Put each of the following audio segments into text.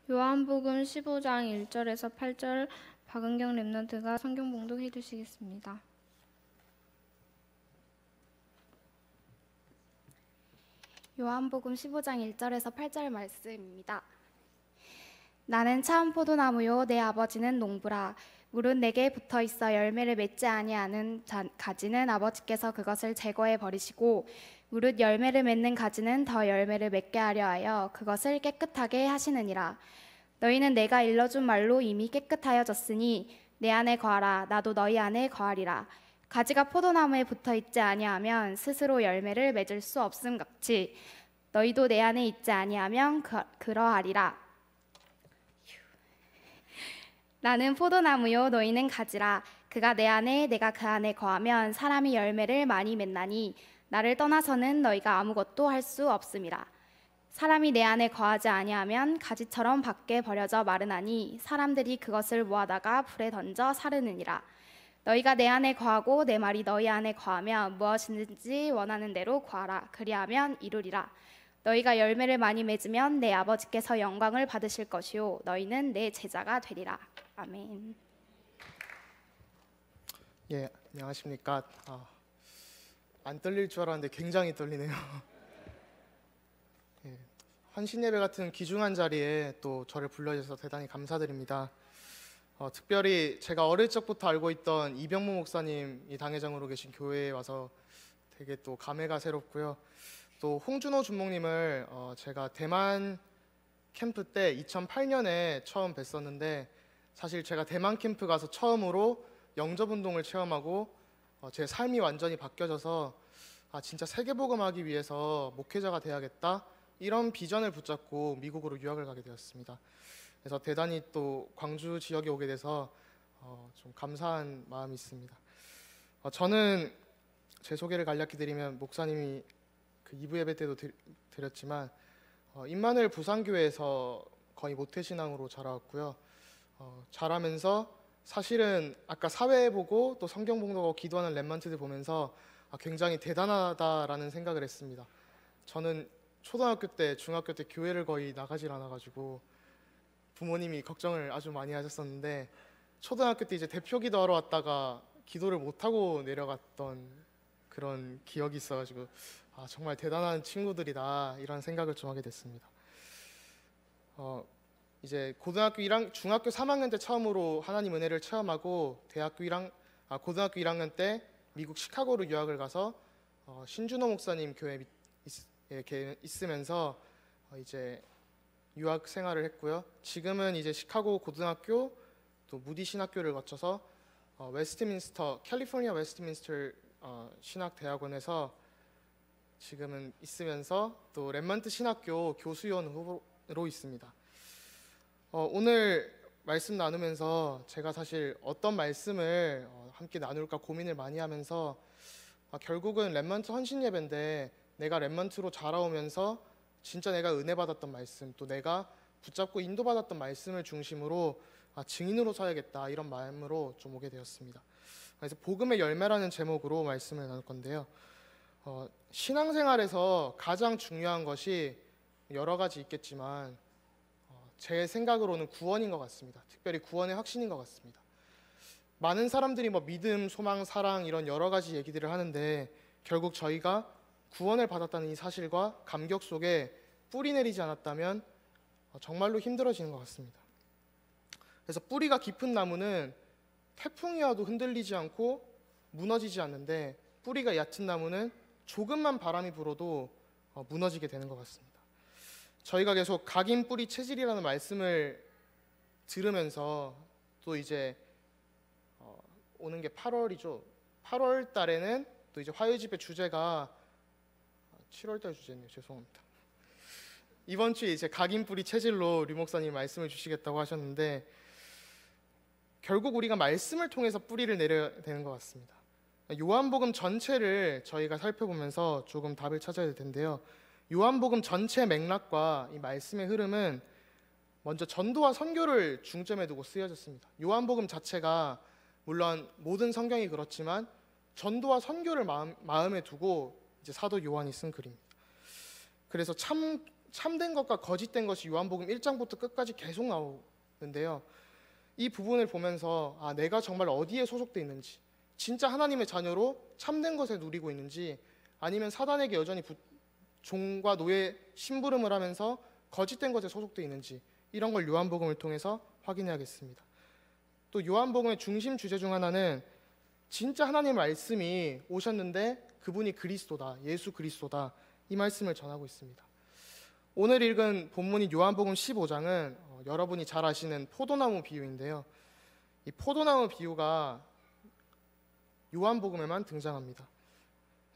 요한복음 15장 1절에서 8절 박은경 랩런트가 성경 봉독해 주시겠습니다. 요한복음 15장 1절에서 8절 말씀입니다. 나는 참 포도나무요 내 아버지는 농부라. 물은 내게 붙어 있어 열매를 맺지 아니하는 가지는 아버지께서 그것을 제거해 버리시고 무릇 열매를 맺는 가지는 더 열매를 맺게 하려 하여 그것을 깨끗하게 하시느니라. 너희는 내가 일러준 말로 이미 깨끗하여졌으니 내 안에 거하라. 나도 너희 안에 거하리라. 가지가 포도나무에 붙어 있지 아니하면 스스로 열매를 맺을 수 없음 같이 너희도 내 안에 있지 아니하면 그러하리라. 나는 포도나무요 너희는 가지라. 그가 내 안에 내가 그 안에 거하면 사람이 열매를 많이 맺나니 나를 떠나서는 너희가 아무것도 할 수 없음이라. 사람이 내 안에 거하지 아니하면 가지처럼 밖에 버려져 마르나니 사람들이 그것을 모아다가 불에 던져 사르느니라. 너희가 내 안에 거하고 내 말이 너희 안에 거하면 무엇이든지 원하는 대로 구하라. 그리하면 이루리라. 너희가 열매를 많이 맺으면 내 아버지께서 영광을 받으실 것이요 너희는 내 제자가 되리라. 아멘. 예, 안녕하십니까. 안 떨릴 줄 알았는데 굉장히 떨리네요. 예, 헌신 예배 같은 귀중한 자리에 또 저를 불러주셔서 대단히 감사드립니다. 특별히 제가 어릴 적부터 알고 있던 이병무 목사님이 당회장으로 계신 교회에 와서 되게 또 감회가 새롭고요. 또 홍준호 주목님을 제가 대만 캠프 때 2008년에 처음 뵀었는데 사실 제가 대만 캠프 가서 처음으로 영접운동을 체험하고 제 삶이 완전히 바뀌어져서 진짜 세계복음하기 위해서 목회자가 돼야겠다 이런 비전을 붙잡고 미국으로 유학을 가게 되었습니다. 그래서 대단히 또 광주 지역에 오게 돼서 좀 감사한 마음이 있습니다. 저는 제 소개를 간략히 드리면 목사님이 그 2부 예배 때도 드렸지만 임마누엘 부산교회에서 거의 모태신앙으로 자라왔고요. 자라면서 사실은 아까 사회 보고 또 성경 봉독하고 기도하는 랩런트들 보면서 굉장히 대단하다라는 생각을 했습니다. 저는 초등학교 때, 중학교 때 교회를 거의 나가질 않아가지고 부모님이 걱정을 아주 많이 하셨었는데 초등학교 때 이제 대표 기도하러 왔다가 기도를 못하고 내려갔던 그런 기억이 있어가지고 정말 대단한 친구들이다 이런 생각을 좀 하게 됐습니다. 이제 중학교 3학년 때 처음으로 하나님 은혜를 체험하고 고등학교 1학년 때 미국 시카고로 유학을 가서 신준호 목사님 교회에 있으면서 이제 유학 생활을 했고요. 지금은 이제 시카고 고등학교 또 무디 신학교를 거쳐서 캘리포니아 웨스트민스터 신학대학원에서 지금은 있으면서 또 랩런트 신학교 교수위원 후보로 있습니다. 오늘 말씀 나누면서 제가 사실 어떤 말씀을 함께 나눌까 고민을 많이 하면서 결국은 랩런트 헌신 예배인데 내가 랩런트로 자라오면서 진짜 내가 은혜 받았던 말씀 또 내가 붙잡고 인도받았던 말씀을 중심으로 증인으로 서야겠다 이런 마음으로 좀 오게 되었습니다. 그래서 복음의 열매라는 제목으로 말씀을 나눌 건데요. 신앙생활에서 가장 중요한 것이 여러 가지 있겠지만 제 생각으로는 구원인 것 같습니다. 특별히 구원의 확신인 것 같습니다. 많은 사람들이 믿음, 소망, 사랑 이런 여러 가지 얘기들을 하는데 결국 저희가 구원을 받았다는 이 사실과 감격 속에 뿌리 내리지 않았다면 정말로 힘들어지는 것 같습니다. 그래서 뿌리가 깊은 나무는 태풍이 와도 흔들리지 않고 무너지지 않는데 뿌리가 얕은 나무는 조금만 바람이 불어도 무너지게 되는 것 같습니다. 저희가 계속 각인 뿌리 체질이라는 말씀을 들으면서 또 이제 오는 게 8월이죠. 8월 달에는 또 이제 화요집의 주제가 7월 달 주제네요. 죄송합니다. 이번 주에 이제 각인 뿌리 체질로 류 목사님 말씀을 주시겠다고 하셨는데 결국 우리가 말씀을 통해서 뿌리를 내려야 되는 것 같습니다. 요한복음 전체를 저희가 살펴보면서 조금 답을 찾아야 될 텐데요. 요한복음 전체 맥락과 이 말씀의 흐름은 먼저 전도와 선교를 중점에 두고 쓰여졌습니다. 요한복음 자체가 물론 모든 성경이 그렇지만 전도와 선교를 마음에 두고 이제 사도 요한이 쓴 글입니다. 그래서 참 참된 것과 거짓된 것이 요한복음 1장부터 끝까지 계속 나오는데요. 이 부분을 보면서 내가 정말 어디에 소속돼 있는지, 진짜 하나님의 자녀로 참된 것에 누리고 있는지, 아니면 사단에게 여전히 종과 노예 심부름을 하면서 거짓된 것에 소속돼 있는지, 이런 걸 요한복음을 통해서 확인해야겠습니다. 또 요한복음의 중심 주제 중 하나는 진짜 하나님의 말씀이 오셨는데 그분이 그리스도다, 예수 그리스도다, 이 말씀을 전하고 있습니다. 오늘 읽은 본문인 요한복음 15장은 여러분이 잘 아시는 포도나무 비유인데요. 이 포도나무 비유가 요한복음에만 등장합니다.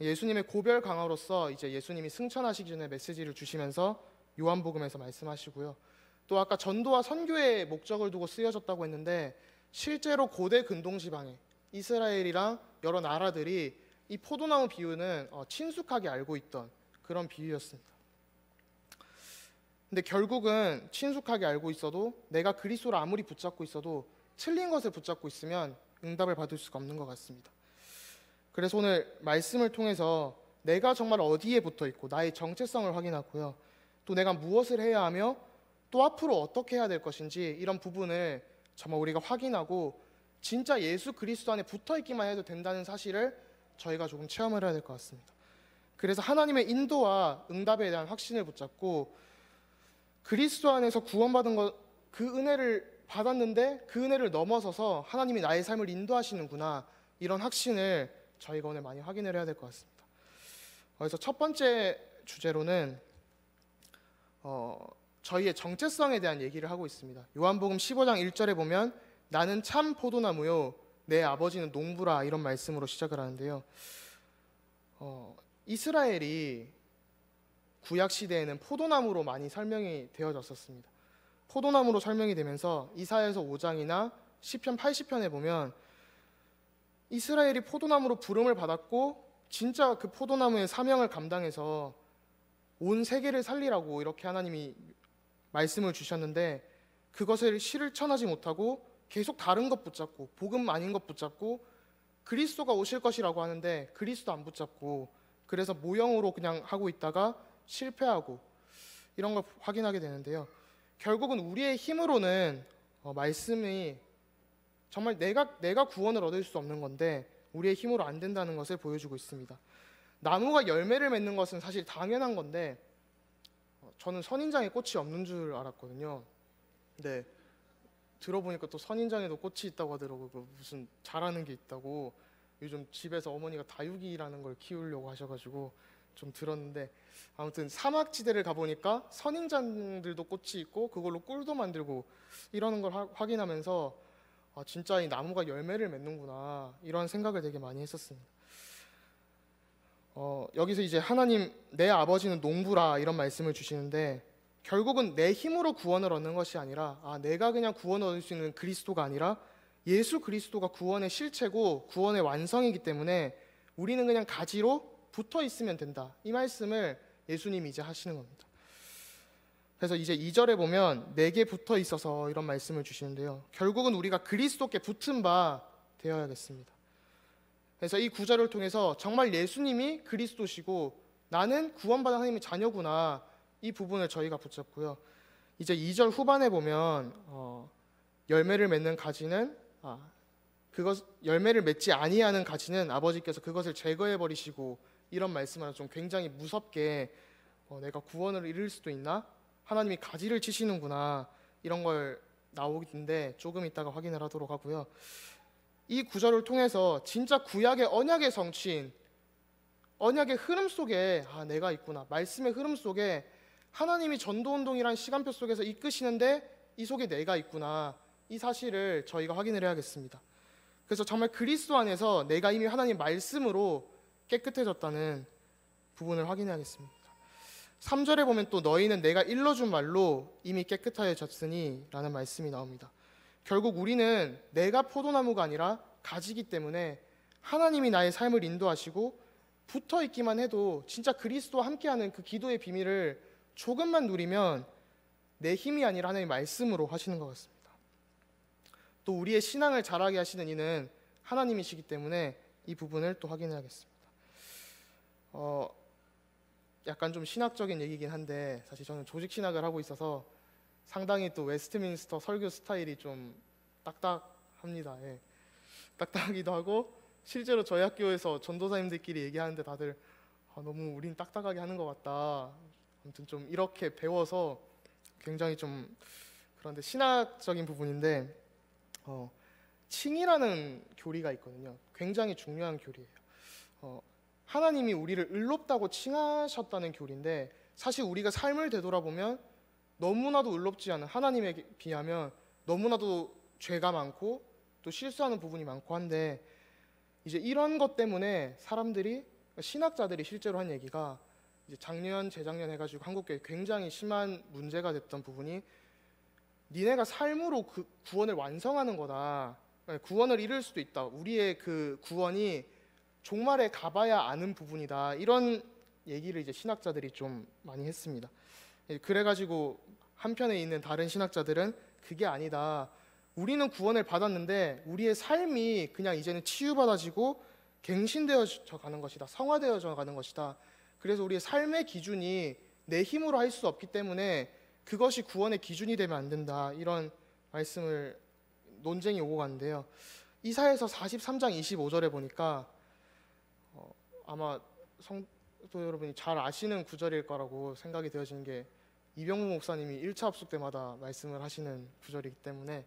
예수님의 고별 강화로서 이제 예수님이 승천하시기 전에 메시지를 주시면서 요한복음에서 말씀하시고요. 또 아까 전도와 선교의 목적을 두고 쓰여졌다고 했는데 실제로 고대 근동 지방에 이스라엘이랑 여러 나라들이 이 포도나무 비유는 친숙하게 알고 있던 그런 비유였습니다. 근데 결국은 친숙하게 알고 있어도 내가 그리스도를 아무리 붙잡고 있어도 틀린 것을 붙잡고 있으면 응답을 받을 수가 없는 것 같습니다. 그래서 오늘 말씀을 통해서 내가 정말 어디에 붙어 있고 나의 정체성을 확인하고요. 또 내가 무엇을 해야 하며 또 앞으로 어떻게 해야 될 것인지 이런 부분을 정말 우리가 확인하고 진짜 예수 그리스도 안에 붙어 있기만 해도 된다는 사실을 저희가 조금 체험을 해야 될 것 같습니다. 그래서 하나님의 인도와 응답에 대한 확신을 붙잡고 그리스도 안에서 구원받은 것, 그 은혜를 받았는데 그 은혜를 넘어서서 하나님이 나의 삶을 인도하시는구나, 이런 확신을 저희가 오늘 많이 확인을 해야 될 것 같습니다. 그래서 첫 번째 주제로는 저희의 정체성에 대한 얘기를 하고 있습니다. 요한복음 15장 1절에 보면 나는 참 포도나무요 내 아버지는 농부라, 이런 말씀으로 시작을 하는데요. 이스라엘이 구약 시대에는 포도나무로 많이 설명이 되어졌었습니다. 포도나무로 설명이 되면서 이사야서 5장이나 시편 80편에 보면 이스라엘이 포도나무로 부름을 받았고 진짜 그 포도나무의 사명을 감당해서 온 세계를 살리라고 이렇게 하나님이 말씀을 주셨는데 그것을 실천하지 못하고 계속 다른 것 붙잡고 복음 아닌 것 붙잡고 그리스도가 오실 것이라고 하는데 그리스도 안 붙잡고 그래서 모형으로 그냥 하고 있다가 실패하고 이런 걸 확인하게 되는데요. 결국은 우리의 힘으로는 말씀이 정말 내가 구원을 얻을 수 없는 건데 우리의 힘으로 안 된다는 것을 보여주고 있습니다. 나무가 열매를 맺는 것은 사실 당연한 건데 저는 선인장에 꽃이 없는 줄 알았거든요. 근데 들어보니까 또 선인장에도 꽃이 있다고 하더라고요. 무슨 잘하는 게 있다고. 요즘 집에서 어머니가 다육이라는 걸 키우려고 하셔가지고 좀 들었는데, 아무튼 사막지대를 가보니까 선인장들도 꽃이 있고 그걸로 꿀도 만들고 이러는 걸 확인하면서 진짜 이 나무가 열매를 맺는구나, 이런 생각을 되게 많이 했었습니다. 여기서 이제 하나님 내 아버지는 농부라, 이런 말씀을 주시는데 결국은 내 힘으로 구원을 얻는 것이 아니라 내가 그냥 구원을 얻을 수 있는 그리스도가 아니라 예수 그리스도가 구원의 실체고 구원의 완성이기 때문에 우리는 그냥 가지로 붙어 있으면 된다, 이 말씀을 예수님이 이제 하시는 겁니다. 그래서 이제 2절에 보면 내게 붙어 있어서 이런 말씀을 주시는데요. 결국은 우리가 그리스도께 붙은 바 되어야겠습니다. 그래서 이 구절을 통해서 정말 예수님이 그리스도시고 나는 구원받은 하나님의 자녀구나, 이 부분을 저희가 붙잡고요. 이제 2절 후반에 보면 열매를 맺는 가지는 열매를 맺지 아니하는 가지는 아버지께서 그것을 제거해 버리시고, 이런 말씀을 좀 굉장히 무섭게 내가 구원을 이룰 수도 있나? 하나님이 가지를 치시는구나, 이런 걸 나오는데 조금 이따가 확인을 하도록 하고요. 이 구절을 통해서 진짜 구약의 언약의 성취인, 언약의 흐름 속에 내가 있구나, 말씀의 흐름 속에 하나님이 전도운동이란 시간표 속에서 이끄시는데 이 속에 내가 있구나, 이 사실을 저희가 확인을 해야겠습니다. 그래서 정말 그리스도 안에서 내가 이미 하나님 말씀으로 깨끗해졌다는 부분을 확인해야겠습니다. 3절에 보면 또 너희는 내가 일러준 말로 이미 깨끗하여졌으니 라는 말씀이 나옵니다. 결국 우리는 내가 포도나무가 아니라 가지기 때문에 하나님이 나의 삶을 인도하시고 붙어 있기만 해도 진짜 그리스도와 함께하는 그 기도의 비밀을 조금만 누리면 내 힘이 아니라 하나님의 말씀으로 하시는 것 같습니다. 또 우리의 신앙을 자라게 하시는 이는 하나님이시기 때문에 이 부분을 또 확인해야겠습니다. 약간 좀 신학적인 얘기긴 한데 사실 저는 조직 신학을 하고 있어서 상당히 또 웨스트민스터 설교 스타일이 좀 딱딱합니다. 예. 딱딱하기도 하고 실제로 저희 학교에서 전도사님들끼리 얘기하는데 다들 너무 우린 딱딱하게 하는 것 같다. 아무튼 좀 이렇게 배워서 굉장히 좀 그런데 신학적인 부분인데 칭이라는 교리가 있거든요. 굉장히 중요한 교리예요. 하나님이 우리를 의롭다고 칭하셨다는 교리인데 사실 우리가 삶을 되돌아보면 너무나도 의롭지 않은 하나님에 비하면 너무나도 죄가 많고 또 실수하는 부분이 많고 한데 이제 이런 것 때문에 사람들이 신학자들이 실제로 한 얘기가 이제 작년 재작년 해가지고 한국교회 굉장히 심한 문제가 됐던 부분이 니네가 삶으로 그 구원을 완성하는 거다. 구원을 이룰 수도 있다. 우리의 그 구원이 종말에 가봐야 아는 부분이다. 이런 얘기를 이제 신학자들이 좀 많이 했습니다. 그래가지고 한편에 있는 다른 신학자들은 그게 아니다. 우리는 구원을 받았는데 우리의 삶이 그냥 이제는 치유받아지고 갱신되어져 가는 것이다. 성화되어져 가는 것이다. 그래서 우리의 삶의 기준이 내 힘으로 할 수 없기 때문에 그것이 구원의 기준이 되면 안 된다. 이런 말씀을 논쟁이 오고 가는데요. 이사야서 43장 25절에 보니까 아마 성도 여러분이 잘 아시는 구절일 거라고 생각이 되어지는 게 이병무 목사님이 1차 합숙 때마다 말씀을 하시는 구절이기 때문에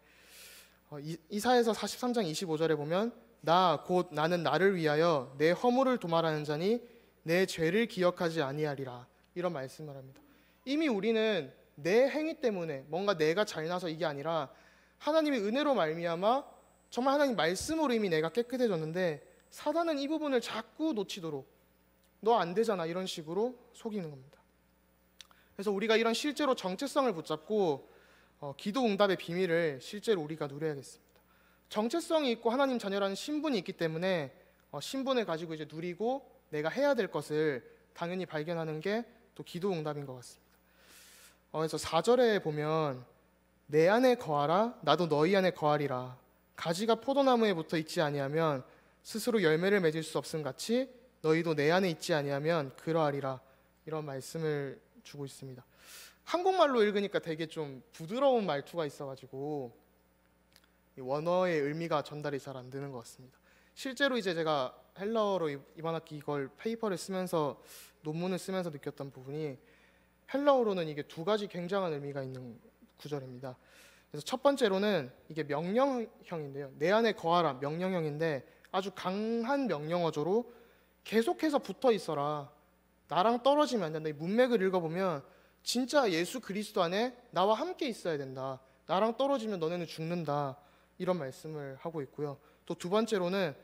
이사야서 43장 25절에 보면 나 곧 나는 나를 위하여 내 허물을 도말하는 자니 내 죄를 기억하지 아니하리라. 이런 말씀을 합니다. 이미 우리는 내 행위 때문에 뭔가 내가 잘나서 이게 아니라 하나님의 은혜로 말미암아 정말 하나님 말씀으로 이미 내가 깨끗해졌는데 사단은 이 부분을 자꾸 놓치도록 너 안 되잖아 이런 식으로 속이는 겁니다. 그래서 우리가 이런 실제로 정체성을 붙잡고 기도 응답의 비밀을 실제로 우리가 누려야겠습니다. 정체성이 있고 하나님 자녀라는 신분이 있기 때문에 신분을 가지고 이제 누리고 내가 해야 될 것을 당연히 발견하는 게 또 기도 응답인 것 같습니다. 그래서 4절에 보면 내 안에 거하라 나도 너희 안에 거하리라. 가지가 포도나무에 붙어 있지 아니하면 스스로 열매를 맺을 수 없음 같이 너희도 내 안에 있지 아니하면 그러하리라. 이런 말씀을 주고 있습니다. 한국말로 읽으니까 되게 좀 부드러운 말투가 있어가지고 원어의 의미가 전달이 잘 안 되는 것 같습니다. 실제로 이제 제가 헬라어로 이번 학기 이걸 페이퍼를 쓰면서 논문을 쓰면서 느꼈던 부분이 헬라어로는 이게 두 가지 굉장한 의미가 있는 구절입니다. 그래서 첫 번째로는 이게 명령형인데요. 내 안에 거하라 명령형인데 아주 강한 명령어조로 계속해서 붙어 있어라. 나랑 떨어지면 안 된다. 이 문맥을 읽어보면 진짜 예수 그리스도 안에 나와 함께 있어야 된다. 나랑 떨어지면 너네는 죽는다. 이런 말씀을 하고 있고요. 또 두 번째로는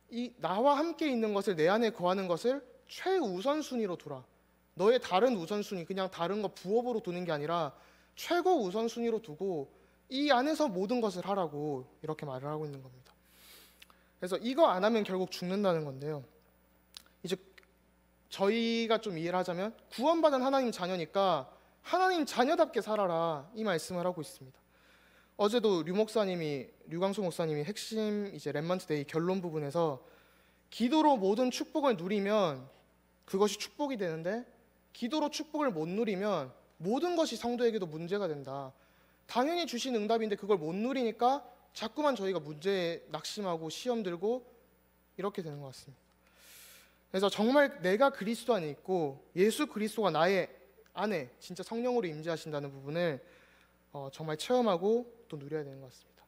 이 나와 함께 있는 것을 내 안에 거하는 것을 최우선순위로 두라. 너의 다른 우선순위 그냥 다른 거 부업으로 두는 게 아니라 최고 우선순위로 두고 이 안에서 모든 것을 하라고 이렇게 말을 하고 있는 겁니다. 그래서 이거 안 하면 결국 죽는다는 건데요. 이제 저희가 좀 이해를 하자면 구원받은 하나님 자녀니까 하나님 자녀답게 살아라 이 말씀을 하고 있습니다. 어제도 류광수 목사님이 핵심 이제 렘넌트 데이 결론 부분에서 기도로 모든 축복을 누리면 그것이 축복이 되는데 기도로 축복을 못 누리면 모든 것이 성도에게도 문제가 된다. 당연히 주신 응답인데 그걸 못 누리니까 자꾸만 저희가 문제에 낙심하고 시험 들고 이렇게 되는 것 같습니다. 그래서 정말 내가 그리스도 안에 있고 예수 그리스도가 나의 안에 진짜 성령으로 임재하신다는 부분을 정말 체험하고 또 누려야 되는 것 같습니다.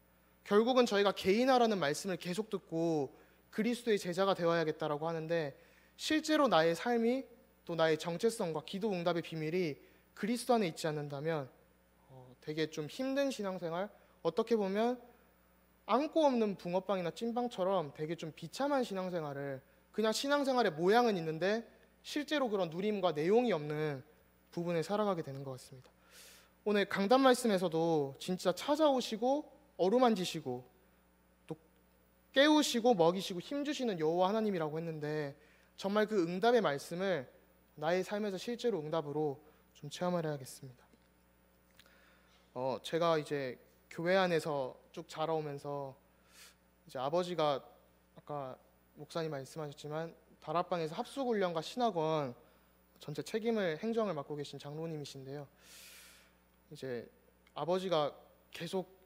결국은 저희가 개인화라는 말씀을 계속 듣고 그리스도의 제자가 되어야겠다라고 하는데 실제로 나의 삶이 또 나의 정체성과 기도 응답의 비밀이 그리스도 안에 있지 않는다면 되게 좀 힘든 신앙생활, 어떻게 보면 안고 없는 붕어빵이나 찐빵처럼 되게 좀 비참한 신앙생활을 그냥 신앙생활의 모양은 있는데 실제로 그런 누림과 내용이 없는 부분에 살아가게 되는 것 같습니다. 오늘 강단 말씀에서도 진짜 찾아오시고 어루만지시고 또 깨우시고 먹이시고 힘주시는 여호와 하나님이라고 했는데 정말 그 응답의 말씀을 나의 삶에서 실제로 응답으로 좀 체험을 해야겠습니다. 제가 이제 교회 안에서 쭉 자라오면서 이제 아버지가 아까 목사님 말씀하셨지만 다락방에서 합숙훈련과 신학원 전체 책임을 행정을 맡고 계신 장로님이신데요. 이제 아버지가 계속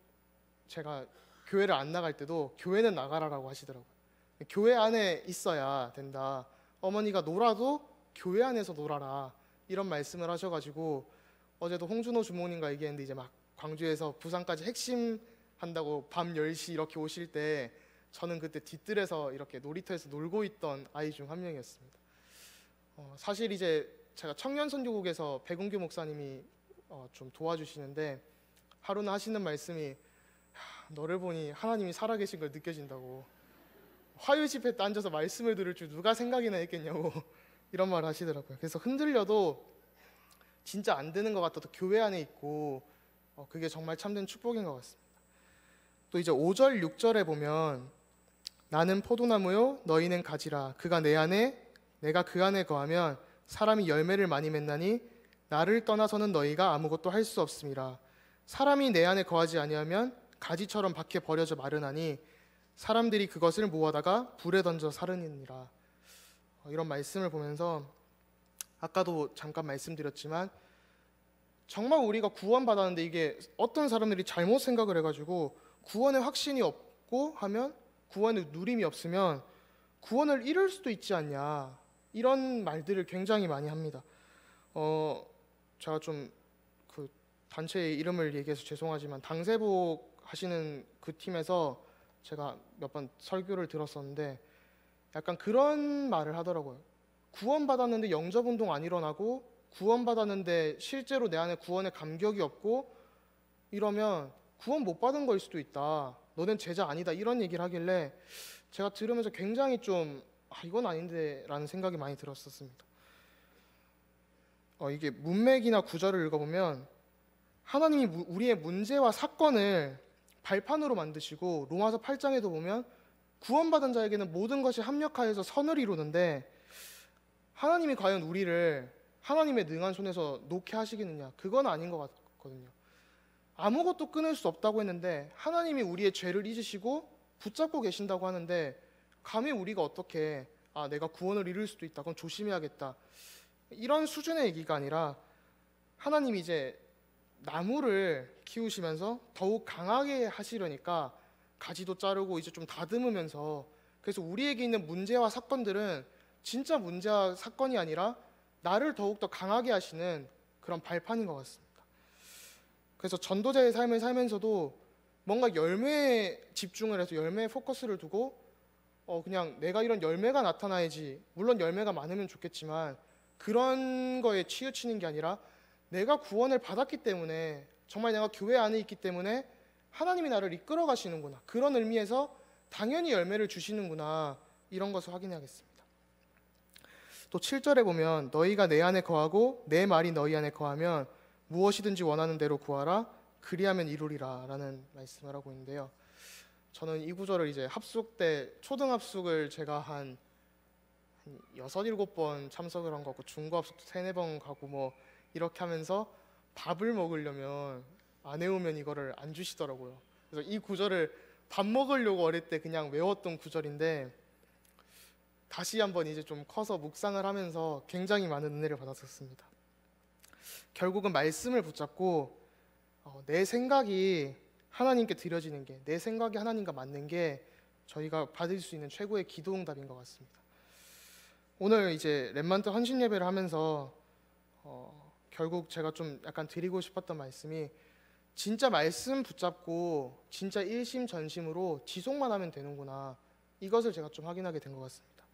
제가 교회를 안 나갈 때도 교회는 나가라라고 하시더라고요. 교회 안에 있어야 된다. 어머니가 놀아도 교회 안에서 놀아라. 이런 말씀을 하셔가지고 어제도 홍준호 주목님과 얘기했는데 이제 막 광주에서 부산까지 핵심 한다고 밤 10시 이렇게 오실 때 저는 그때 뒤뜰에서 이렇게 놀이터에서 놀고 있던 아이 중 한 명이었습니다. 사실 이제 제가 청년선교국에서 백운규 목사님이 좀 도와주시는데 하루는 하시는 말씀이 너를 보니 하나님이 살아계신 걸 느껴진다고. 화요 집회 때 앉아서 말씀을 들을 줄 누가 생각이나 했겠냐고 이런 말을 하시더라고요. 그래서 흔들려도 진짜 안 되는 것 같아도 교회 안에 있고 그게 정말 참된 축복인 것 같습니다. 또 이제 5절 6절에 보면 나는 포도나무요 너희는 가지라 그가 내 안에 내가 그 안에 거하면 사람이 열매를 많이 맺나니 나를 떠나서는 너희가 아무것도 할 수 없음이라. 사람이 내 안에 거하지 아니하면 가지처럼 밖에 버려져 마르나니 사람들이 그것을 모아다가 불에 던져 사르니라. 이런 말씀을 보면서 아까도 잠깐 말씀드렸지만 정말 우리가 구원받았는데 이게 어떤 사람들이 잘못 생각을 해가지고 구원의 확신이 없고 하면 구원의 누림이 없으면 구원을 잃을 수도 있지 않냐 이런 말들을 굉장히 많이 합니다. 제가 좀 그 단체의 이름을 얘기해서 죄송하지만 당세복 하시는 그 팀에서 제가 몇 번 설교를 들었었는데 약간 그런 말을 하더라고요. 구원받았는데 영접운동 안 일어나고 구원받았는데 실제로 내 안에 구원의 감격이 없고 이러면 구원 못 받은 거일 수도 있다. 너는 제자 아니다. 이런 얘기를 하길래 제가 들으면서 굉장히 좀 이건 아닌데 라는 생각이 많이 들었었습니다. 이게 문맥이나 구절을 읽어보면 하나님이 우리의 문제와 사건을 발판으로 만드시고 로마서 8장에도 보면 구원받은 자에게는 모든 것이 합력하여서 선을 이루는데 하나님이 과연 우리를 하나님의 능한 손에서 놓게 하시겠느냐? 그건 아닌 것 같거든요. 아무것도 끊을 수 없다고 했는데 하나님이 우리의 죄를 잊으시고 붙잡고 계신다고 하는데 감히 우리가 어떻게 내가 구원을 잃을 수도 있다. 그럼 조심해야겠다. 이런 수준의 얘기가 아니라 하나님이 이제 나무를 키우시면서 더욱 강하게 하시려니까 가지도 자르고 이제 좀 다듬으면서 그래서 우리에게 있는 문제와 사건들은 진짜 문제와 사건이 아니라 나를 더욱더 강하게 하시는 그런 발판인 것 같습니다. 그래서 전도자의 삶을 살면서도 뭔가 열매에 집중을 해서 열매에 포커스를 두고 그냥 내가 이런 열매가 나타나야지 물론 열매가 많으면 좋겠지만 그런 거에 치우치는 게 아니라 내가 구원을 받았기 때문에 정말 내가 교회 안에 있기 때문에 하나님이 나를 이끌어 가시는구나 그런 의미에서 당연히 열매를 주시는구나 이런 것을 확인해야겠습니다. 또 7절에 보면 너희가 내 안에 거하고 내 말이 너희 안에 거하면 무엇이든지 원하는 대로 구하라 그리하면 이루리라 라는 말씀을 하고 있는데요. 저는 이 구절을 이제 합숙 때 초등합숙을 제가 한 6, 7번 참석을 한 것 같고 중고합숙도 3, 4번 가고 뭐 이렇게 하면서 밥을 먹으려면 안 해오면 이거를 안 주시더라고요. 그래서 이 구절을 밥 먹으려고 어릴 때 그냥 외웠던 구절인데 다시 한번 이제 좀 커서 묵상을 하면서 굉장히 많은 은혜를 받았었습니다. 결국은 말씀을 붙잡고 내 생각이 하나님께 드려지는 게 내 생각이 하나님과 맞는 게 저희가 받을 수 있는 최고의 기도응답인 것 같습니다. 오늘 이제 렘넌트 헌신 예배를 하면서 결국 제가 좀 약간 드리고 싶었던 말씀이 진짜 말씀 붙잡고 진짜 일심전심으로 지속만 하면 되는구나 이것을 제가 좀 확인하게 된 것 같습니다.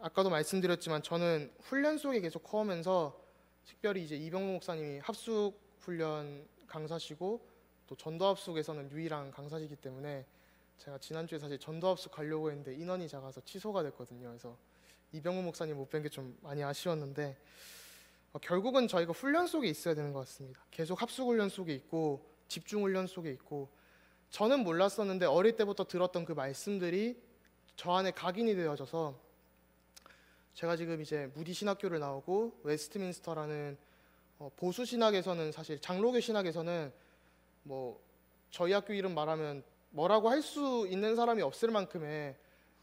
아까도 말씀드렸지만 저는 훈련 속에 계속 커오면서 특별히 이제 이병모 목사님이 합숙 훈련 강사시고 또 전도합숙에서는 유일한 강사시기 때문에 제가 지난주에 사실 전도합숙 가려고 했는데 인원이 작아서 취소가 됐거든요. 그래서 이병모 목사님 못 뵌 게 좀 많이 아쉬웠는데 결국은 저희가 훈련 속에 있어야 되는 것 같습니다. 계속 합숙 훈련 속에 있고 집중 훈련 속에 있고 저는 몰랐었는데 어릴 때부터 들었던 그 말씀들이 저 안에 각인이 되어져서 제가 지금 이제 무디 신학교를 나오고 웨스트민스터라는 보수 신학에서는 사실 장로교 신학에서는 뭐 저희 학교 이름 말하면 뭐라고 할 수 있는 사람이 없을 만큼의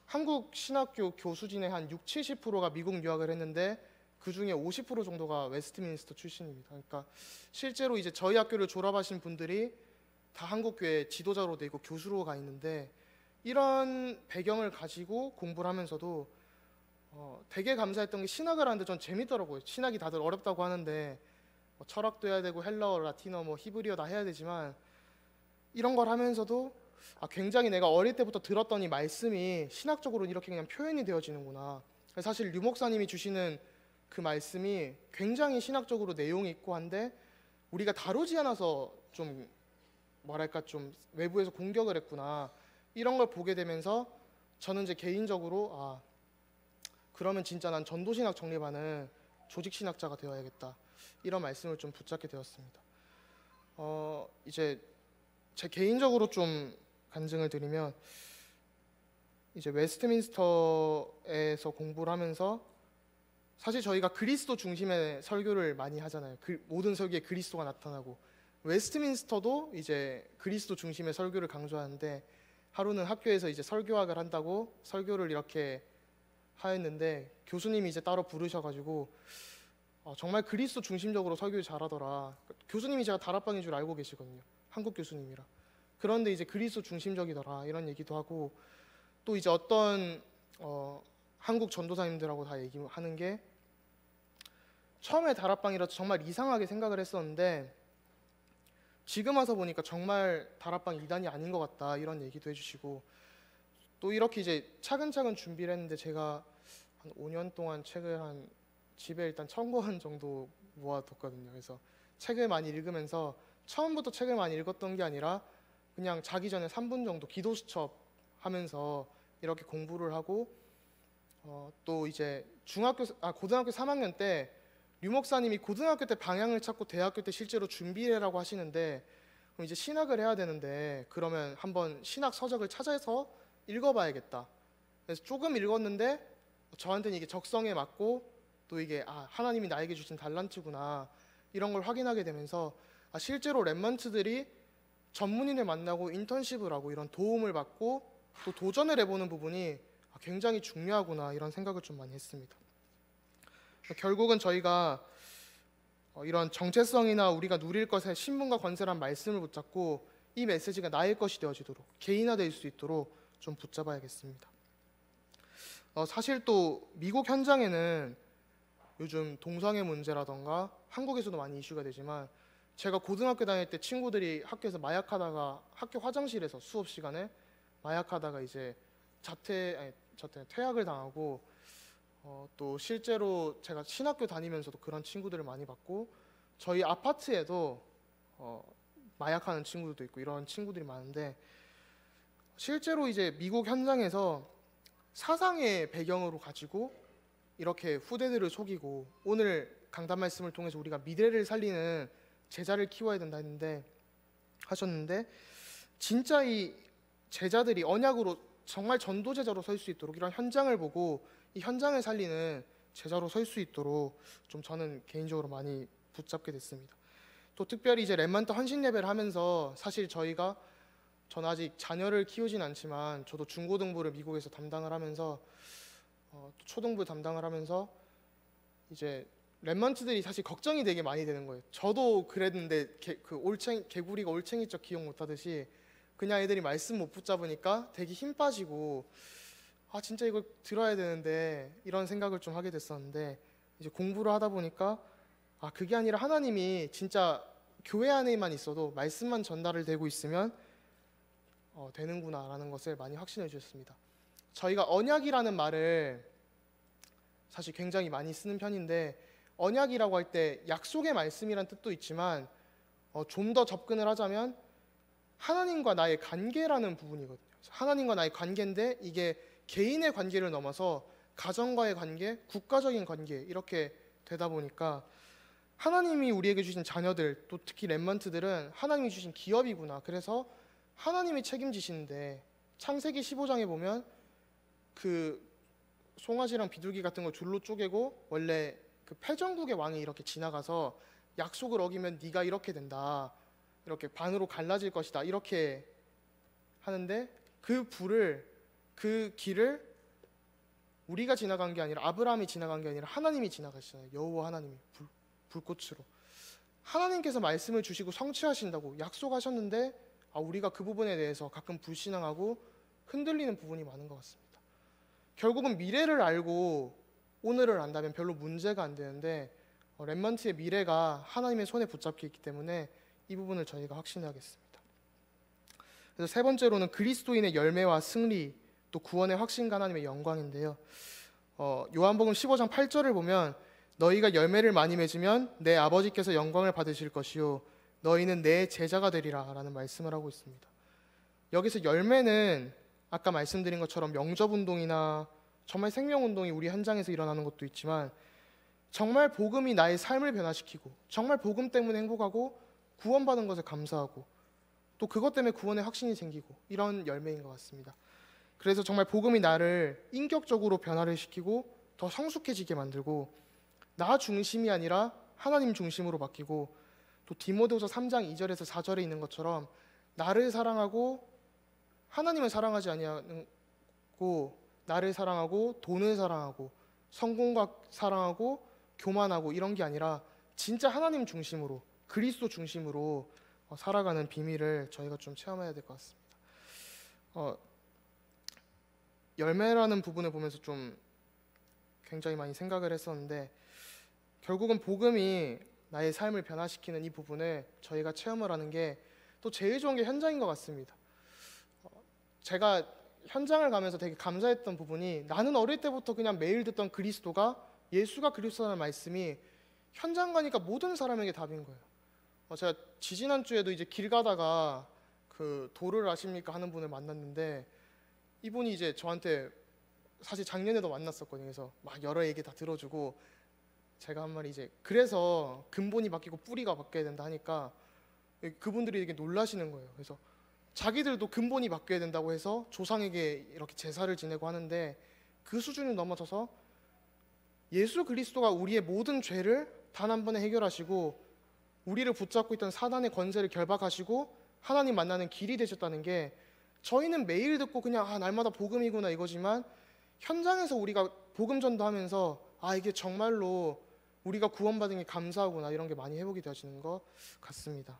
한국 신학교 교수진의 한 6, 70%가 미국 유학을 했는데 그 중에 50% 정도가 웨스트민스터 출신입니다. 그러니까 실제로 이제 저희 학교를 졸업하신 분들이 다 한국교회 지도자로 되고 교수로 가 있는데 이런 배경을 가지고 공부를 하면서도 되게 감사했던 게 신학을 하는데 전 재밌더라고요. 신학이 다들 어렵다고 하는데 뭐 철학도 해야 되고 헬라어, 라틴어, 뭐 히브리어 다 해야 되지만 이런 걸 하면서도 굉장히 내가 어릴 때부터 들었던 이 말씀이 신학적으로 이렇게 그냥 표현이 되어지는구나. 사실 류 목사님이 주시는 그 말씀이 굉장히 신학적으로 내용이 있고 한데 우리가 다루지 않아서 좀 뭐랄까 좀 외부에서 공격을 했구나. 이런 걸 보게 되면서 저는 이제 개인적으로 그러면 진짜 난 전도신학 정립하는 조직신학자가 되어야겠다. 이런 말씀을 좀 붙잡게 되었습니다. 이제 제 개인적으로 좀 간증을 드리면 이제 웨스트민스터에서 공부를 하면서 사실 저희가 그리스도 중심의 설교를 많이 하잖아요. 모든 설교에 그리스도가 나타나고 웨스트민스터도 이제 그리스도 중심의 설교를 강조하는데 하루는 학교에서 이제 설교학을 한다고 설교를 이렇게 하였는데 교수님이 이제 따로 부르셔가지고 정말 그리스도 중심적으로 설교를 잘하더라. 교수님이 제가 다락방인 줄 알고 계시거든요. 한국 교수님이라. 그런데 이제 그리스도 중심적이더라 이런 얘기도 하고 또 이제 어떤 한국 전도사님들하고 다 얘기하는 게 처음에 다락방이라 정말 이상하게 생각을 했었는데 지금 와서 보니까 정말 다락방 이단이 아닌 것 같다 이런 얘기도 해주시고 또 이렇게 이제 차근차근 준비를 했는데 제가 한 5년 동안 책을 한 집에 일단 1000권 정도 모아뒀거든요. 그래서 책을 많이 읽으면서 처음부터 책을 많이 읽었던 게 아니라 그냥 자기 전에 3분 정도 기도 수첩 하면서 이렇게 공부를 하고 또 이제 고등학교 3학년 때 류 목사님이 고등학교 때 방향을 찾고 대학교 때 실제로 준비해라고 하시는데 그럼 이제 신학을 해야 되는데 그러면 한번 신학 서적을 찾아서 읽어봐야겠다. 그래서 조금 읽었는데 저한테는 이게 적성에 맞고 또 이게 하나님이 나에게 주신 달란트구나 이런 걸 확인하게 되면서 실제로 랩런트들이 전문인을 만나고 인턴십을 하고 이런 도움을 받고 또 도전을 해보는 부분이 굉장히 중요하구나 이런 생각을 좀 많이 했습니다. 결국은 저희가 이런 정체성이나 우리가 누릴 것에 신분과 권세란 말씀을 붙잡고 이 메시지가 나의 것이 되어지도록 개인화될 수 있도록 좀 붙잡아야겠습니다. 사실 또 미국 현장에는 요즘 동성애 문제라던가 한국에서도 많이 이슈가 되지만 제가 고등학교 다닐 때 친구들이 학교에서 마약하다가 학교 화장실에서 수업 시간에 마약하다가 이제 퇴학을 당하고 또 실제로 제가 신학교 다니면서도 그런 친구들을 많이 봤고 저희 아파트에도 마약하는 친구들도 있고 이런 친구들이 많은데 실제로 이제 미국 현장에서 사상의 배경으로 가지고 이렇게 후대들을 속이고 오늘 강단 말씀을 통해서 우리가 미래를 살리는 제자를 키워야 된다 했는데 하셨는데 진짜 이 제자들이 언약으로 정말 전도 제자로 설 수 있도록 이런 현장을 보고 이 현장을 살리는 제자로 설 수 있도록 좀 저는 개인적으로 많이 붙잡게 됐습니다. 또 특별히 이제 렘넌트 헌신 예배를 하면서 사실 저는 아직 자녀를 키우진 않지만 저도 중고등부를 미국에서 담당을 하면서 또 초등부 담당을 하면서 이제 렘넌트들이 사실 걱정이 되게 많이 되는 거예요. 저도 그랬는데 개구리가 올챙이적 기억 못하듯이 그냥 애들이 말씀 못 붙잡으니까 되게 힘 빠지고 진짜 이거 들어야 되는데 이런 생각을 좀 하게 됐었는데 이제 공부를 하다 보니까 그게 아니라 하나님이 진짜 교회 안에만 있어도 말씀만 전달을 되고 있으면 되는구나라는 것을 많이 확신해 주셨습니다. 저희가 언약이라는 말을 사실 굉장히 많이 쓰는 편인데 언약이라고 할 때 약속의 말씀이란 뜻도 있지만 좀 더 접근을 하자면 하나님과 나의 관계라는 부분이거든요. 하나님과 나의 관계인데 이게 개인의 관계를 넘어서 가정과의 관계, 국가적인 관계 이렇게 되다 보니까 하나님이 우리에게 주신 자녀들 또 특히 렘넌트들은 하나님이 주신 기업이구나. 그래서 하나님이 책임지시는데 창세기 15장에 보면 그 송아지랑 비둘기 같은 걸 줄로 쪼개고 원래 그 패전국의 왕이 이렇게 지나가서 약속을 어기면 네가 이렇게 된다. 이렇게 반으로 갈라질 것이다. 이렇게 하는데 그 길을 우리가 지나간 게 아니라 아브라함이 지나간 게 아니라 하나님이 지나가시잖아요. 여호와 하나님이 불꽃으로 하나님께서 말씀을 주시고 성취하신다고 약속하셨는데 우리가 그 부분에 대해서 가끔 불신앙하고 흔들리는 부분이 많은 것 같습니다. 결국은 미래를 알고 오늘을 안다면 별로 문제가 안 되는데 렘넌트의 미래가 하나님의 손에 붙잡혀 있기 때문에 이 부분을 저희가 확신해야겠습니다. 그래서 세 번째로는 그리스도인의 열매와 승리, 또 구원의 확신과 하나님의 영광인데요. 요한복음 15장 8절을 보면 너희가 열매를 많이 맺으면 내 아버지께서 영광을 받으실 것이요 너희는 내 제자가 되리라 라는 말씀을 하고 있습니다. 여기서 열매는 아까 말씀드린 것처럼 영접운동이나 정말 생명운동이 우리 현장에서 일어나는 것도 있지만 정말 복음이 나의 삶을 변화시키고 정말 복음 때문에 행복하고 구원받은 것에 감사하고 또 그것 때문에 구원의 확신이 생기고 이런 열매인 것 같습니다. 그래서 정말 복음이 나를 인격적으로 변화를 시키고 더 성숙해지게 만들고 나 중심이 아니라 하나님 중심으로 바뀌고 또 디모데후서 3장 2절에서 4절에 있는 것처럼 나를 사랑하고 하나님을 사랑하지 아니하고 나를 사랑하고 돈을 사랑하고 성공과 사랑하고 교만하고 이런 게 아니라 진짜 하나님 중심으로 그리스도 중심으로 살아가는 비밀을 저희가 좀 체험해야 될 것 같습니다. 열매라는 부분을 보면서 좀 굉장히 많이 생각을 했었는데 결국은 복음이 나의 삶을 변화시키는 이 부분을 저희가 체험을 하는 게 또 제일 좋은 게 현장인 것 같습니다. 제가 현장을 가면서 되게 감사했던 부분이 나는 어릴 때부터 그냥 매일 듣던 그리스도가 예수가 그리스도라는 말씀이 현장 가니까 모든 사람에게 답인 거예요. 제가 지지난주에도 이제 길 가다가 그 도를 아십니까 하는 분을 만났는데 이분이 이제 저한테 사실 작년에도 만났었거든요. 그래서 막 여러 얘기 다 들어주고 제가 한 말이 이제 그래서 근본이 바뀌고 뿌리가 바뀌어야 된다 하니까 그분들이 되게 놀라시는 거예요. 그래서 자기들도 근본이 바뀌어야 된다고 해서 조상에게 이렇게 제사를 지내고 하는데 그 수준을 넘어서서 예수 그리스도가 우리의 모든 죄를 단 한 번에 해결하시고 우리를 붙잡고 있던 사단의 권세를 결박하시고 하나님 만나는 길이 되셨다는 게 저희는 매일 듣고 그냥 날마다 복음이구나 이거지만 현장에서 우리가 복음 전도하면서 이게 정말로 우리가 구원받은 게 감사하구나 이런 게 많이 회복이 되어지는 것 같습니다.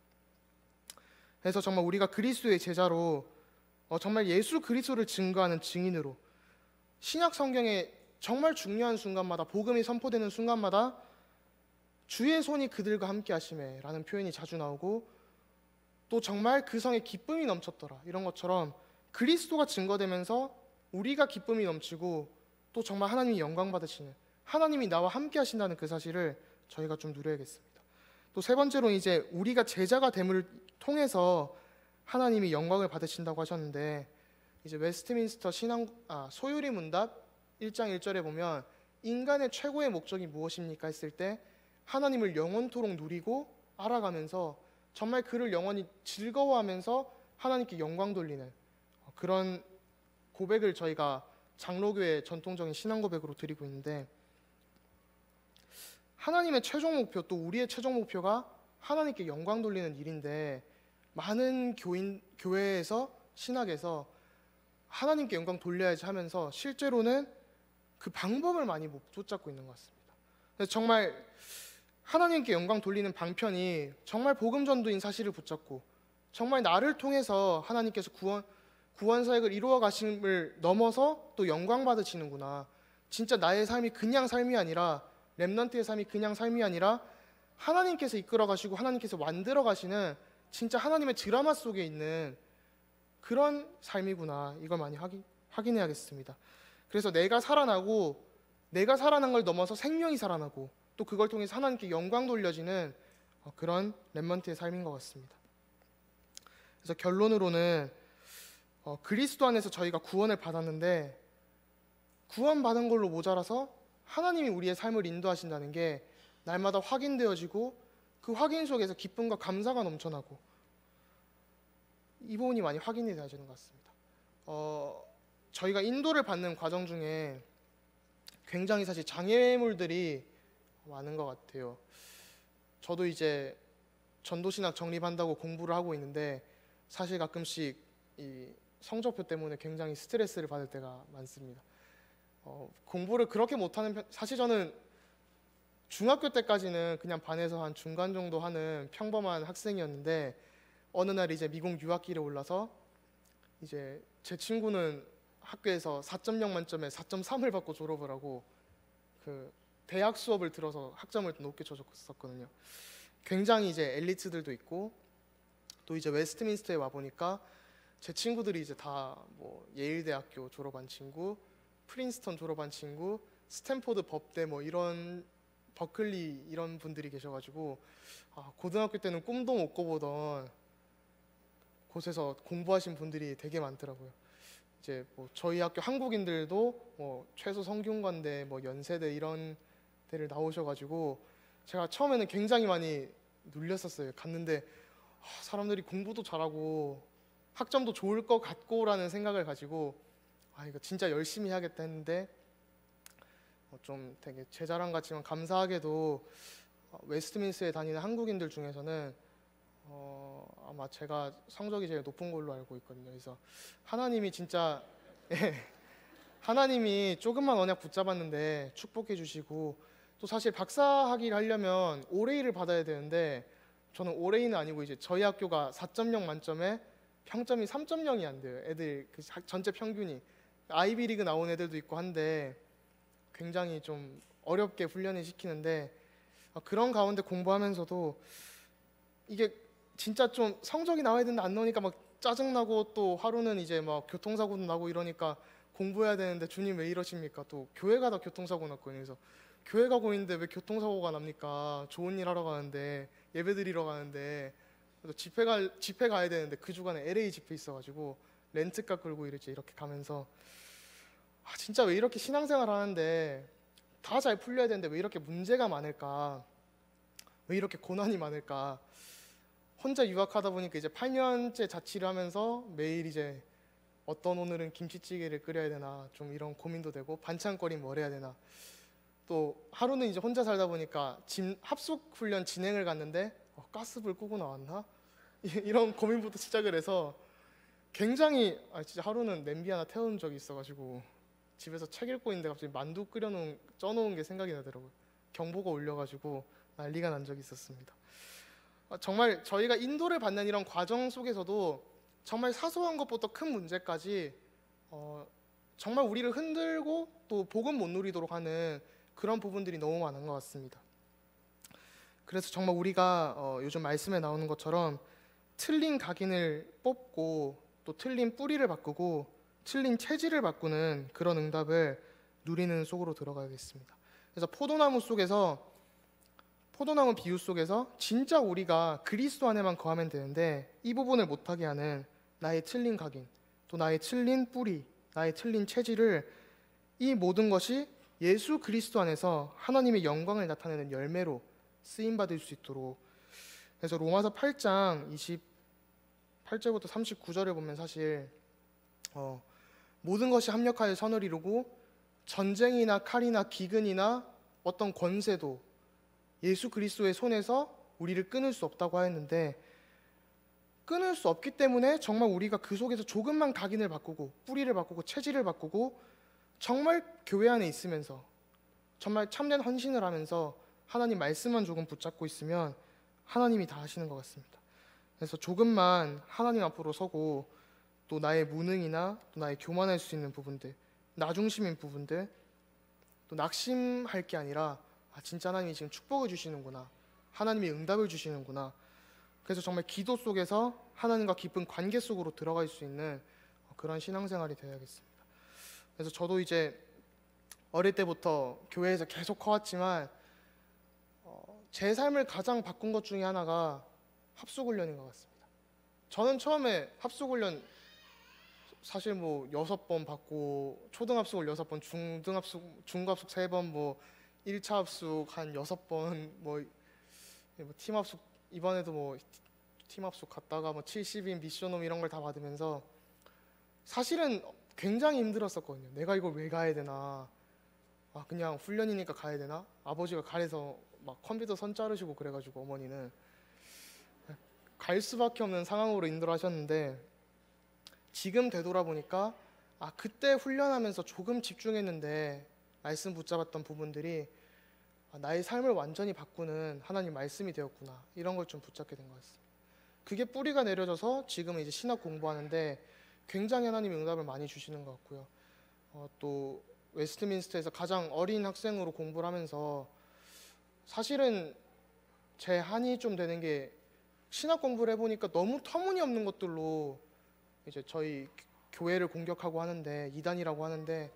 그래서 정말 우리가 그리스도의 제자로 정말 예수 그리스도를 증거하는 증인으로 신약 성경에 정말 중요한 순간마다 복음이 선포되는 순간마다 주의 손이 그들과 함께 하심에 라는 표현이 자주 나오고 또 정말 그 성에 기쁨이 넘쳤더라 이런 것처럼 그리스도가 증거되면서 우리가 기쁨이 넘치고 또 정말 하나님이 영광 받으시는 하나님이 나와 함께 하신다는 그 사실을 저희가 좀 누려야겠습니다. 또 세 번째로 이제 우리가 제자가 됨을 통해서 하나님이 영광을 받으신다고 하셨는데 이제 웨스트민스터 소유리 문답 1장 1절에 보면 인간의 최고의 목적이 무엇입니까 했을 때 하나님을 영원토록 누리고 알아가면서 정말 그를 영원히 즐거워하면서 하나님께 영광 돌리는 그런 고백을 저희가 장로교의 전통적인 신앙 고백으로 드리고 있는데 하나님의 최종 목표 또 우리의 최종 목표가 하나님께 영광 돌리는 일인데 많은 교회에서 신학에서 하나님께 영광 돌려야지 하면서 실제로는 그 방법을 많이 못 붙잡고 있는 것 같습니다. 그래서 정말 하나님께 영광 돌리는 방편이 정말 복음 전도인 사실을 붙잡고 정말 나를 통해서 하나님께서 구원 사역을 이루어 가심을 넘어서 또 영광 받으시는구나. 진짜 나의 삶이 그냥 삶이 아니라 렘넌트의 삶이 그냥 삶이 아니라 하나님께서 이끌어 가시고 하나님께서 만들어 가시는 진짜 하나님의 드라마 속에 있는 그런 삶이구나. 이걸 많이 확인해야겠습니다. 그래서 내가 살아나고 내가 살아난 걸 넘어서 생명이 살아나고 또 그걸 통해서 하나님께 영광 돌려지는 그런 렘넌트의 삶인 것 같습니다. 그래서 결론으로는 그리스도 안에서 저희가 구원을 받았는데 구원받은 걸로 모자라서 하나님이 우리의 삶을 인도하신다는 게 날마다 확인되어지고 그 확인 속에서 기쁨과 감사가 넘쳐나고 이 부분이 많이 확인이 되어지는 것 같습니다. 저희가 인도를 받는 과정 중에 굉장히 사실 장애물들이 많은 것 같아요. 저도 이제 전도신학 정립한다고 공부를 하고 있는데 사실 가끔씩 이 성적표 때문에 굉장히 스트레스를 받을 때가 많습니다. 공부를 그렇게 못하는 사실 저는 중학교 때까지는 그냥 반에서 한 중간 정도 하는 평범한 학생이었는데 어느 날 이제 미국 유학길에 올라서 이제 제 친구는 학교에서 4.0 만점에 4.3을 받고 졸업을 하고 그 대학 수업을 들어서 학점을 높게 쳐줬었거든요. 굉장히 이제 엘리트들도 있고 또 이제 웨스트민스터에 와 보니까 제 친구들이 이제 다 뭐 예일대학교 졸업한 친구, 프린스턴 졸업한 친구, 스탠포드 법대 뭐 이런 버클리 이런 분들이 계셔가지고 고등학교 때는 꿈도 못 꿔보던 곳에서 공부하신 분들이 되게 많더라고요. 이제 뭐 저희 학교 한국인들도 뭐 최소 성균관대, 뭐 연세대 이런 데를 나오셔가지고 제가 처음에는 굉장히 많이 눌렸었어요. 갔는데 사람들이 공부도 잘하고 학점도 좋을 것 같고라는 생각을 가지고 이거 진짜 열심히 해야겠다 했는데 좀 되게 제 자랑 같지만 감사하게도 웨스트민스터에 다니는 한국인들 중에서는 아마 제가 성적이 제일 높은 걸로 알고 있거든요. 그래서 하나님이 진짜 하나님이 조금만 언약 붙잡았는데 축복해 주시고 또 사실 박사학위를 하려면 올해를 받아야 되는데 저는 올해는 아니고 이제 저희 학교가 4.0 만점에 평점이 3.0이 안 돼요. 애들 그 전체 평균이 아이비리그 나온 애들도 있고 한데 굉장히 좀 어렵게 훈련을 시키는데 그런 가운데 공부하면서도 이게 진짜 좀 성적이 나와야 되는데 안 나오니까 막 짜증나고 또 하루는 이제 막 교통사고도 나고 이러니까 공부해야 되는데 주님 왜 이러십니까? 또 교회 가다 교통사고 났거든요. 그래서 교회 가고 있는데 왜 교통사고가 납니까? 좋은 일 하러 가는데 예배 드리러 가는데 또 집회 가야 되는데 그 주간에 LA 집회 있어가지고 렌트카 끌고 이렇게 가면서 진짜 왜 이렇게 신앙생활 하는데 다 잘 풀려야 되는데 왜 이렇게 문제가 많을까? 왜 이렇게 고난이 많을까? 혼자 유학하다 보니까 이제 8년째 자취를 하면서 매일 이제 어떤 오늘은 김치찌개를 끓여야 되나 좀 이런 고민도 되고 반찬거리 뭘 해야 되나 또 하루는 이제 혼자 살다 보니까 합숙 훈련 진행을 갔는데 가스불 끄고 나왔나? 이런 고민부터 시작을 해서 굉장히 진짜 하루는 냄비 하나 태운 적이 있어가지고 집에서 책 읽고 있는데 갑자기 만두 쪄놓은 게 생각이 나더라고요. 경보가 울려가지고 난리가 난 적이 있었습니다. 정말 저희가 인도를 받는 이런 과정 속에서도 정말 사소한 것부터 큰 문제까지 정말 우리를 흔들고 또 복음 못 누리도록 하는 그런 부분들이 너무 많은 것 같습니다. 그래서 정말 우리가 요즘 말씀에 나오는 것처럼 틀린 각인을 뽑고 또 틀린 뿌리를 바꾸고 틀린 체질을 바꾸는 그런 응답을 누리는 속으로 들어가야겠습니다. 그래서 포도나무 비유 속에서 진짜 우리가 그리스도 안에만 거하면 되는데 이 부분을 못하게 하는 나의 틀린 각인, 또 나의 틀린 뿌리, 나의 틀린 체질을 이 모든 것이 예수 그리스도 안에서 하나님의 영광을 나타내는 열매로 쓰임받을 수 있도록. 그래서 로마서 8장 28절부터 39절을 보면 사실 모든 것이 합력하여 선을 이루고 전쟁이나 칼이나 기근이나 어떤 권세도 예수 그리스도의 손에서 우리를 끊을 수 없다고 하였는데 끊을 수 없기 때문에 정말 우리가 그 속에서 조금만 각인을 바꾸고 뿌리를 바꾸고 체질을 바꾸고 정말 교회 안에 있으면서 정말 참된 헌신을 하면서 하나님 말씀만 조금 붙잡고 있으면 하나님이 다 하시는 것 같습니다. 그래서 조금만 하나님 앞으로 서고 또 나의 무능이나 또 나의 교만할 수 있는 부분들, 나 중심인 부분들, 또 낙심할 게 아니라 진짜 하나님이 지금 축복을 주시는구나, 하나님이 응답을 주시는구나. 그래서 정말 기도 속에서 하나님과 깊은 관계 속으로 들어갈 수 있는 그런 신앙생활이 되어야겠습니다. 그래서 저도 이제 어릴 때부터 교회에서 계속 커왔지만 제 삶을 가장 바꾼 것 중에 하나가 합숙훈련인 것 같습니다. 저는 처음에 합숙훈련 사실 뭐 6번 받고 초등합숙을 6번, 중급합숙 3번, 뭐 1차 합숙 한 6번, 뭐 팀합숙 이번에도 뭐 팀합숙 갔다가 뭐 70인 미션홈 이런 걸 다 받으면서 사실은 굉장히 힘들었었거든요. 내가 이걸 왜 가야 되나? 그냥 훈련이니까 가야 되나? 아버지가 가래서 막 컴퓨터 선 자르시고 그래가지고 어머니는 갈 수밖에 없는 상황으로 인도를 하셨는데 지금 되돌아보니까 그때 훈련하면서 조금 집중했는데 말씀 붙잡았던 부분들이 나의 삶을 완전히 바꾸는 하나님 말씀이 되었구나, 이런 걸 좀 붙잡게 된 것 같습니다. 그게 뿌리가 내려져서 지금은 이제 신학 공부하는데 굉장히 하나님이 응답을 많이 주시는 것 같고요. 또 웨스트민스터에서 가장 어린 학생으로 공부를 하면서 사실은 제 한이 좀 되는 게, 신학 공부를 해보니까 너무 터무니없는 것들로 이제 저희 교회를 공격하고 하는데, 이단이라고 하는데,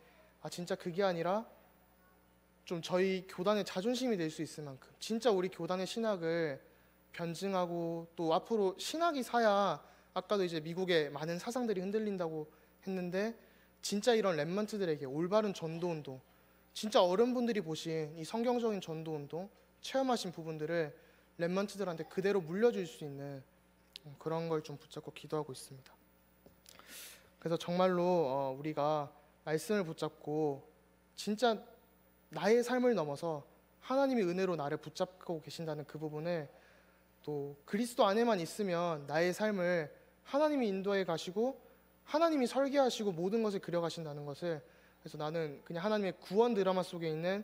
진짜 그게 아니라 좀 저희 교단의 자존심이 될 수 있을 만큼 진짜 우리 교단의 신학을 변증하고, 또 앞으로 신학이 사야, 아까도 이제 미국의 많은 사상들이 흔들린다고 했는데, 진짜 이런 랩런트들에게 올바른 전도운동, 진짜 어른분들이 보신 이 성경적인 전도운동 체험하신 부분들을 랩런트들한테 그대로 물려줄 수 있는 그런 걸 좀 붙잡고 기도하고 있습니다. 그래서 정말로 우리가 말씀을 붙잡고 진짜 나의 삶을 넘어서 하나님이 은혜로 나를 붙잡고 계신다는 그 부분을, 또 그리스도 안에만 있으면 나의 삶을 하나님이 인도해 가시고 하나님이 설계하시고 모든 것을 그려가신다는 것을, 그래서 나는 그냥 하나님의 구원 드라마 속에 있는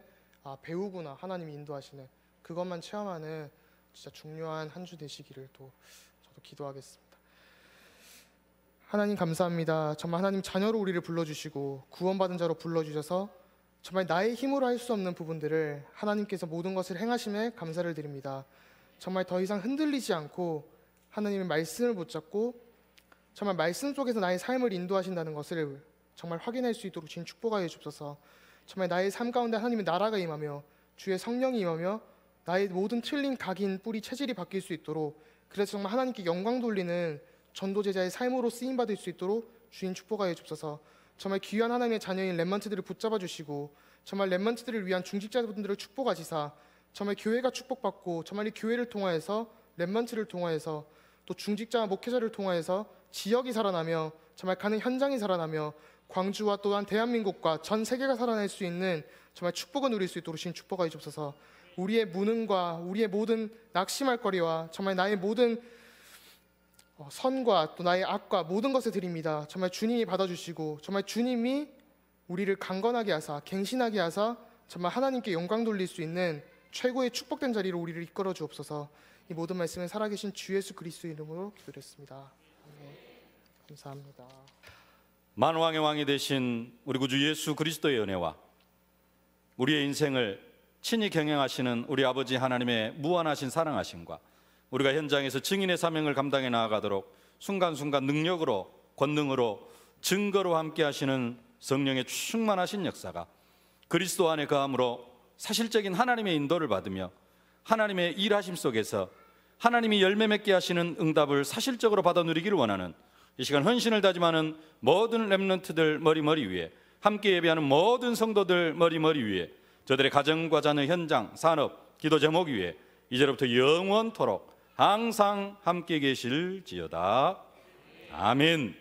배우구나, 하나님이 인도하시는 그것만 체험하는 진짜 중요한 한 주 되시기를 또 저도 기도하겠습니다. 하나님 감사합니다. 정말 하나님 자녀로 우리를 불러주시고 구원받은 자로 불러주셔서 정말 나의 힘으로 할 수 없는 부분들을 하나님께서 모든 것을 행하심에 감사를 드립니다. 정말 더 이상 흔들리지 않고 하나님의 말씀을 붙잡고 정말 말씀 속에서 나의 삶을 인도하신다는 것을 정말 확인할 수 있도록 주님 축복하여 주옵소서. 정말 나의 삶 가운데 하나님의 나라가 임하며 주의 성령이 임하며 나의 모든 틀린 각인, 뿌리, 체질이 바뀔 수 있도록, 그래서 정말 하나님께 영광 돌리는 전도 제자의 삶으로 쓰임받을 수 있도록 주님 축복하여 주옵소서. 정말 귀한 하나님의 자녀인 렘넌트들을 붙잡아 주시고 정말 렘넌트들을 위한 중직자분들을 축복하시사 정말 교회가 축복받고 정말 이 교회를 통하여서 렘넌트를 통하여서 또 중직자와 목회자를 통하여서 지역이 살아나며 정말 가는 현장이 살아나며 광주와 또한 대한민국과 전 세계가 살아날 수 있는 정말 축복을 누릴 수 있도록 주님 축복하여 주옵소서. 우리의 무능과 우리의 모든 낙심할 거리와 정말 나의 모든 선과 또 나의 악과 모든 것을 드립니다. 정말 주님이 받아주시고 정말 주님이 우리를 강건하게 하사 갱신하게 하사 정말 하나님께 영광 돌릴 수 있는 최고의 축복된 자리로 우리를 이끌어 주옵소서. 이 모든 말씀을 살아계신 주 예수 그리스도의 이름으로 기도드렸습니다. 아멘. 감사합니다. 만왕의 왕이 되신 우리 구주 예수 그리스도의 은혜와 우리의 인생을 친히 경영하시는 우리 아버지 하나님의 무한하신 사랑하심과 우리가 현장에서 증인의 사명을 감당해 나아가도록 순간순간 능력으로, 권능으로, 증거로 함께 하시는 성령의 충만하신 역사가 그리스도 안에 거함으로 사실적인 하나님의 인도를 받으며 하나님의 일하심 속에서 하나님이 열매 맺게 하시는 응답을 사실적으로 받아 누리기를 원하는 이 시간 헌신을 다짐하는 모든 렘넌트들 머리 위에, 함께 예배하는 모든 성도들 머리 위에, 저들의 가정과 자녀, 현장, 산업, 기도 제목 위에 이제로부터 영원토록 항상 함께 계실지어다. 아멘.